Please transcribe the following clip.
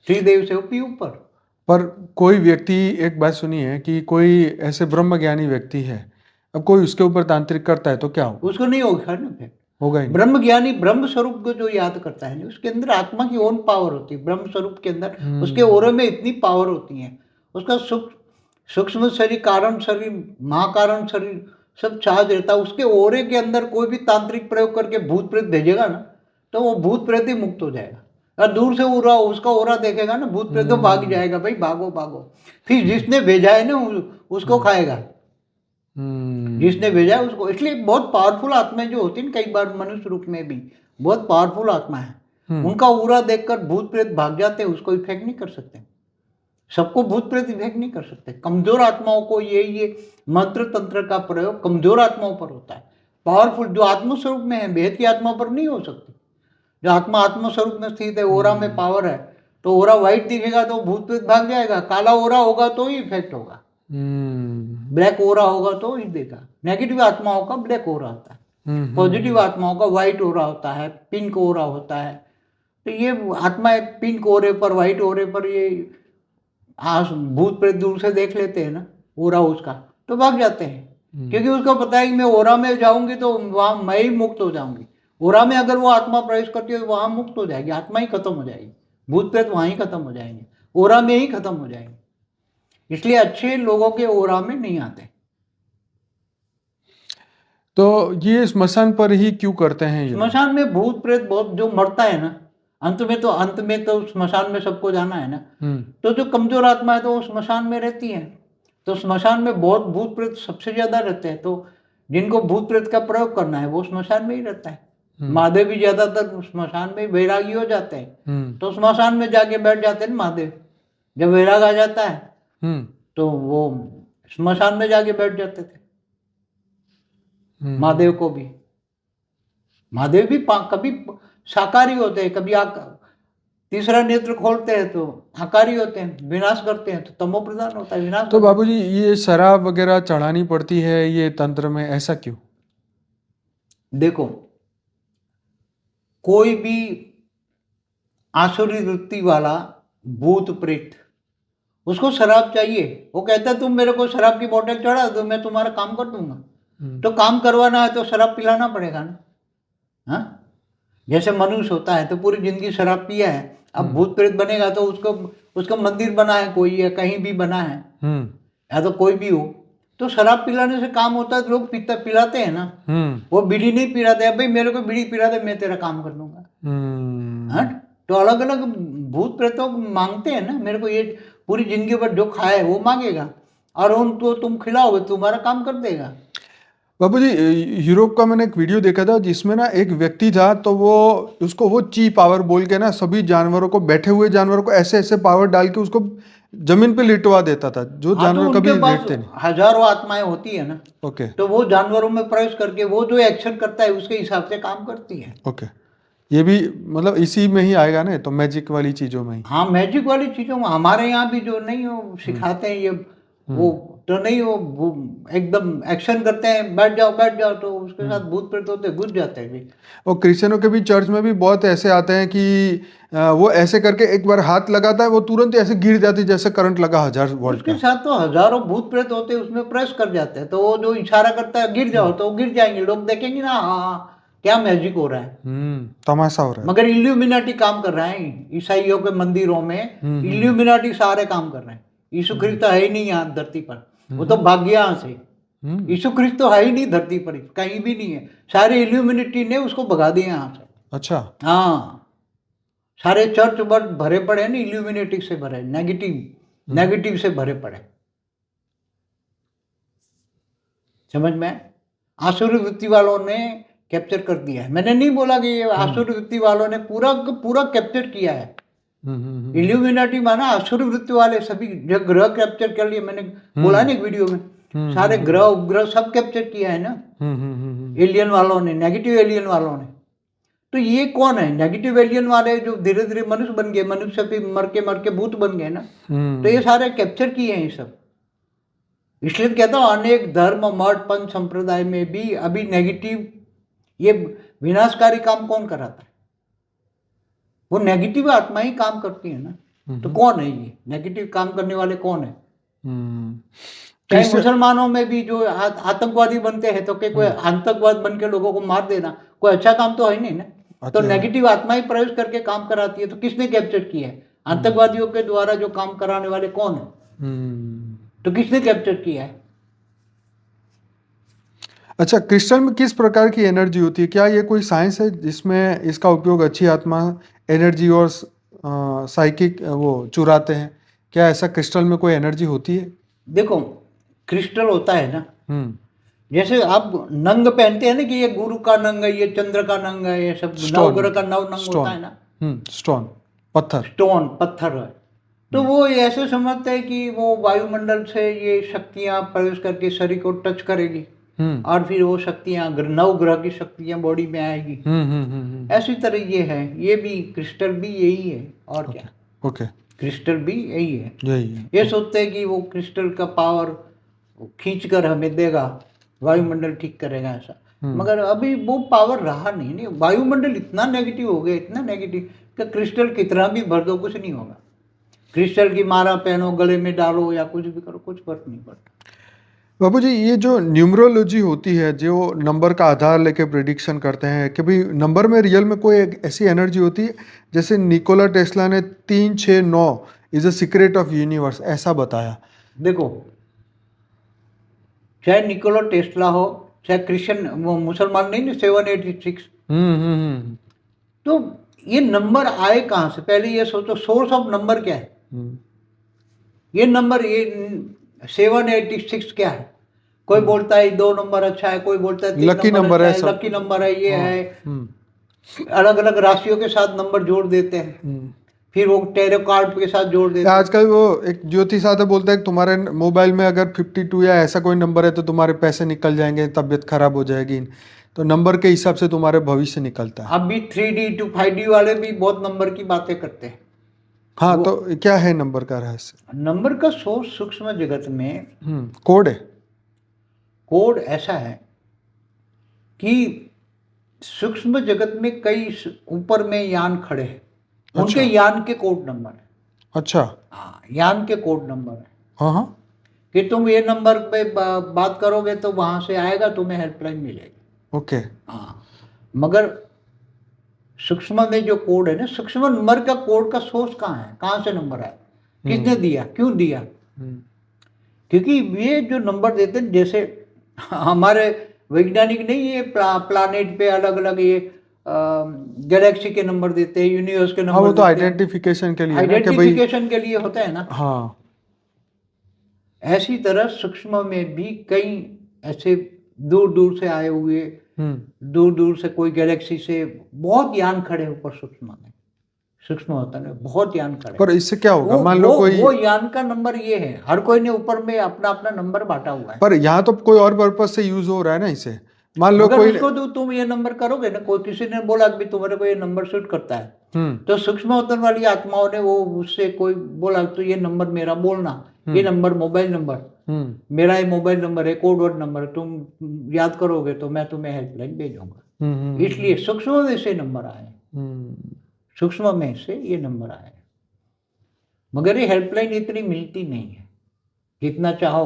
श्रीदेव से भी ऊपर। पर कोई व्यक्ति, एक बात सुनिए कि कोई ऐसे ब्रह्मज्ञानी व्यक्ति है, अब कोई उसके ऊपर तांत्रिक करता है तो क्या होगा? उसको नहीं होगा ना फिर। होगा ही नहीं। ब्रह्म ज्ञानी ब्रह्म स्वरूप को जो याद करता है ना, उसके अंदर आत्मा की ओन पावर होती है। ब्रह्म स्वरूप के अंदर उसके ओरे में इतनी पावर होती है। उसका सूक्ष्म शरीर, कारण शरीर, महाकारण शरीर सब चार्ज रहता है उसके ओरे के अंदर। कोई भी तांत्रिक प्रयोग करके भूत प्रेत भेजेगा ना, तो वो भूत प्रेत ही मुक्त हो जाएगा। और दूर से उसका ओरा देखेगा ना भूत प्रेत, तो भाग जाएगा, भाई भागो भागो। फिर जिसने भेजा है ना उसको खाएगा, जिसने भेजा है उसको। इसलिए बहुत पावरफुल आत्माएं जो होती है, कई बार मनुष्य रूप में भी बहुत पावरफुल आत्मा है। उनका उरा देखकर भूत प्रेत भाग जाते हैं, उसको इफेक्ट नहीं कर सकते। सबको भूत प्रेत इफेक्ट नहीं कर सकते। कमजोर आत्माओं को ये मंत्र तंत्र का प्रयोग कमजोर आत्माओं पर होता है। पावरफुल जो आत्मस्वरूप में है, भेद की आत्मा पर नहीं हो सकती। जो आत्मा आत्मस्वरूप में स्थित है, ओरा में पावर है, तो ओरा व्हाइट दिखेगा तो भूत प्रेत भाग जाएगा। काला ओरा होगा तो ही इफेक्ट होगा, ब्लैक ओरा होगा तो ही देगा। नेगेटिव आत्माओं का ब्लैक ओरा होता है, पॉजिटिव आत्माओं का व्हाइट ओरा होता है, पिंक ओरा होता है। तो ये आत्मा पिंक ओरे पर, व्हाइट ओरे पर, ये भूत प्रेत दूर से देख लेते हैं ना ओरा उसका, तो भाग जाते हैं। क्योंकि उसको पता है कि मैं ओरा में जाऊंगी तो वहां मैं ही मुक्त हो जाऊंगी। ओरा में अगर वो आत्मा प्रवेश करती है तो वहां मुक्त हो जाएगी, आत्मा ही खत्म हो जाएगी, भूत प्रेत वहां ही खत्म हो जाएंगे, ओरा में ही खत्म हो जाएंगे। इसलिए अच्छे लोगों के ओरा में नहीं आते। तो ये स्मशान पर ही क्यों करते हैं ये? स्मशान में भूत प्रेत बहुत जो मरता है ना, अंत में तो स्मशान में सबको जाना है ना। तो जो कमजोर आत्मा है तो वो स्मशान में रहती है। तो स्मशान में बहुत भूत प्रेत सबसे ज्यादा रहते हैं। तो जिनको भूत प्रेत का प्रयोग करना है वो स्मशान में ही रहता है। महादेव भी ज्यादातर स्मशान में वैरागी हो जाते हैं, तो स्मशान में जाके बैठ जाते हैं ना महादेव। जब वैराग आ जाता है तो वो स्मशान में जाके बैठ जाते थे। महादेव को भी, महादेव भी कभी साकारी होते हैं, कभी तीसरा नेत्र खोलते हैं तो आकारी होते हैं, विनाश करते हैं तो तमो प्रधान होता है, विनाश। तो बाबूजी ये शराब वगैरह चढ़ानी पड़ती है ये तंत्र में, ऐसा क्यों? देखो, कोई भी आसुरी वृत्ति वाला भूत प्रेत, उसको शराब चाहिए। वो कहता है तुम मेरे को शराब की बोतल चढ़ा दो, मैं तुम्हारा काम कर दूंगा। तो काम करवाना है तो शराब पिलाना पड़ेगा ना। हाँ, जैसे मनुष्य होता है तो पूरी जिंदगी शराब पिया है, अब भूत प्रेत बनेगा तो उसका मंदिर बना है कोई, या कहीं भी बना है, या तो कोई भी हो, तो शराब पिलाने से काम होता है। तो लोग पिलाते हैं ना, वो बीड़ी नहीं पिलाते हैं, भाई मेरे को बीड़ी पिला दे मैं तेरा काम कर दूंगा। हाँ, तो अलग अलग भूत प्रेतों मांगते हैं ना, मेरे को ये पूरी जिंदगी भर जो खाए वो मांगेगा, और उनको तुम खिलाओगे तुम्हारा काम कर देगा। बाबूजी यूरोप का मैंने एक वीडियो देखा था जिसमें ना एक व्यक्ति था, तो वो ची पावर बोल के ना सभी जानवरों को, बैठे हुए जानवरों को ऐसे ऐसे पावर डाल के उसको जमीन पे लिटवा देता था, जो जानवर तो कभी उनके पास लेटते नहीं। हजारों आत्माएं होती है ना। ओके। तो वो जानवरों में प्रवेश करके वो जो एक्शन करता है उसके हिसाब से काम करती है। ओके, ये भी मतलब इसी में ही आएगा ना, तो मैजिक वाली चीजों में ही। हाँ, मैजिक वाली चीजों में हमारे यहाँ भी जो नहीं हो सिखाते हैं ये, वो तो नहीं, वो एकदम एक्शन करते हैं, बैठ जाओ, तो उसके साथ भूत प्रेत होते घुस जाते हैं भी। और क्रिश्चियनों के भी चर्च में भी बहुत ऐसे आते हैं कि वो ऐसे करके एक बार हाथ लगाता है, वो तुरंत ऐसे गिर जाती है जैसे करंट लगा 1000 वोल्ट उसके का। साथ तो हजारों भूत प्रेत होते हैं, उसमें प्रेस कर जाते हैं, तो वो जो इशारा करता है गिर जाओ तो वो गिर जाएंगे। लोग देखेंगे ना, हाँ क्या मैजिक हो रहा है, तमाशा हो रहा है। मगर इल्यूमिनाटी काम कर रहा है। ईसाइयों के मंदिरों में इल्यूमिनाटी सारे काम कर रहे हैं। यीशु ख्रिस्त तो है ही नहीं यहाँ धरती पर, वो तो भाग गया यहाँ से। यीशु ख्रिस्त तो है ही नहीं धरती पर, कहीं भी नहीं है। सारे इल्यूमिनाटी ने उसको भगा दिया यहाँ से। अच्छा। हाँ, सारे चर्च बट भरे पड़े हैं ना, इल्यूमिनेटिक से भरे, नेगेटिव से भरे पड़े। समझ में? आसुरी वृत्ति वालों ने कैप्चर कर दिया है। मैंने नहीं बोला कि ये आसुरी वृत्ति वालों ने पूरा कैप्चर किया है। इल्यूमिनाटी माना आसुरी वृत्ति वाले सभी ग्रह कैप्चर कर लिए। मैंने बोला ना एक वीडियो में, सारे ग्रह उपग्रह सब कैप्चर किया है ना एलियन वालों ने, नेगेटिव एलियन वालों ने। तो ये कौन है नेगेटिव एलियन वाले, जो धीरे धीरे मनुष्य बन गए, मनुष्य भी मर के भूत बन गए ना। तो ये सारे कैप्चर किए हैं ये सब। इसलिए कहता हूँ अनेक धर्म मठ पंथ संप्रदाय में भी अभी नेगेटिव, ये विनाशकारी काम कौन कराता है? वो नेगेटिव आत्मा ही काम करती है ना। तो कौन है ये नेगेटिव काम करने वाले कौन है? हम्म, चाहे क्रिश्चियन मुसलमानों में भी जो आतंकवादी बनते हैं तो कोई आतंकवाद बन के लोगों को मार देना कोई अच्छा काम तो है नहीं ना। तो अच्छा नेगेटिव आत्मा ही प्रवेश करके काम कराती है, तो किसने कैप्चर किया है? आतंकवादियों के द्वारा जो काम कराने वाले कौन है? हम्म, तो किसने कैप्चर किया है? अच्छा क्रिस्टल में किस प्रकार की एनर्जी होती है? क्या ये कोई साइंस है जिसमें इसका उपयोग अच्छी आत्मा एनर्जी और साइकिक वो चुराते हैं? क्या ऐसा क्रिस्टल में कोई एनर्जी होती है? देखो, क्रिस्टल होता है ना, हम्म, जैसे आप नंग पहनते हैं ना कि ये गुरु का नंग है, ये चंद्र का नंग है, ये सब स्टोन नवग्रह का नव नंग होता स्टोन है ना। स्टोन पत्थर। स्टोन पत्थर है, तो वो ये ऐसे समझते हैं कि वो वायुमंडल से ये शक्तियां प्रवेश करके शरीर को टच करेगी हम्म और फिर वो शक्तियां नवग्रह की शक्तियां बॉडी में आएगी। ऐसी तरह ये है, ये भी क्रिस्टल भी यही है, और क्या? ओके क्रिस्टल भी यही है। यही है। ये सोचते हैं कि वो क्रिस्टल का पावर खींच कर हमें देगा, वायुमंडल ठीक करेगा ऐसा, मगर अभी वो पावर रहा नहीं। वायुमंडल इतना नेगेटिव हो गया, इतना नेगेटिव कि क्रिस्टल कितना भी भर दो कुछ नहीं होगा। क्रिस्टल की माला पहनो, गले में डालो या कुछ भी करो, कुछ फर्क नहीं पड़ता। बाबू जी, ये जो न्यूमरोलॉजी होती है जो नंबर का आधार लेके प्रिडिक्शन करते हैं कि भाई नंबर में रियल में कोई एक ऐसी एनर्जी होती है, जैसे निकोला टेस्ला ने 369 is a secret of universe ऐसा बताया। देखो, चाहे निकोला टेस्ला हो, चाहे क्रिश्चियन वो मुसलमान नहीं ना 786, तो ये नंबर आए कहाँ से? पहले ये सोचो, सोर्स ऑफ नंबर क्या है? ये नंबर ये 786 क्या है? कोई बोलता है 2 नंबर अच्छा है, कोई बोलता है 3 लकी नंबर नंबर अच्छा है है, सब। लकी नंबर है, ये हाँ, है। अलग अलग राशियों के साथ नंबर जोड़ देते हैं, फिर वो टैरो कार्ड के साथ जोड़ देते हैं। आजकल वो एक ज्योतिष आता बोलता है कि तुम्हारे मोबाइल में अगर 52 या ऐसा कोई नंबर है तो तुम्हारे पैसे निकल जाएंगे, तबीयत खराब हो जाएगी। तो नंबर के हिसाब से तुम्हारे भविष्य निकलता है। अब भी 3D to 5D वाले भी बहुत नंबर की बातें करते हैं। हाँ, तो क्या है नंबर का रहस्य? नंबर का सोर्स सूक्ष्म जगत में कोड है। कोड ऐसा है कि सूक्ष्म जगत में कई ऊपर में यान खड़े हैं, उनके यान के कोड नंबर है। अच्छा। हाँ, यान के कोड नंबर है हाँ हाँ। कि तुम ये नंबर पे बात करोगे तो वहां से आएगा, तुम्हें हेल्पलाइन मिलेगी। ओके। हाँ, मगर सूक्ष्म में जो कोड है ना, सूक्ष्म नंबर का कोड का सोर्स कहाँ है? कहाँ से नंबर आया? किसने दिया? क्यों दिया? क्योंकि ये जो नंबर देते हैं, जैसे हमारे वैज्ञानिक नहीं, ये प्लानेट पे अलग अलग ये गैलेक्सी के नंबर देते हैं, यूनिवर्स के नंबर वो तो देते हैं, आइडेंटिफिकेशन के लिए ना कि भाई। आइडेंटिफिकेशन के लिए होता है ना। हाँ। ऐसी तरह सूक्ष्म में भी कई ऐसे दूर दूर से आए हुए, दूर दूर से कोई गैलेक्सी से बहुत यान खड़े ऊपर सूक्ष्म में, सूक्ष्म होता है बहुत यान खड़े। पर इससे क्या होगा? मान लो कोई, वो यान का नंबर ये है, हर कोई ने ऊपर में अपना अपना नंबर बांटा हुआ है। पर यहाँ तो कोई और पर्पज से यूज हो रहा है ना इसे। मान लो अगर कोई उसको तो तुम ये नंबर करोगे ना, कोई किसी ने बोला कि तुम्हारे को ये नंबर सूट करता है, तो सूक्ष्म होतन वाली आत्माओं ने वो उससे कोई बोला तो ये नंबर मेरा बोलना, ये नंबर मोबाइल नंबर मेरा, ये मोबाइल नंबर है, कोड वर्ड नंबर, तुम याद करोगे तो मैं तुम्हें हेल्पलाइन भेजूंगा। इसलिए सूक्ष्म में से नंबर आए, सूक्ष्म में से ये नंबर आए। मगर ये हेल्पलाइन इतनी मिलती नहीं है जितना चाहो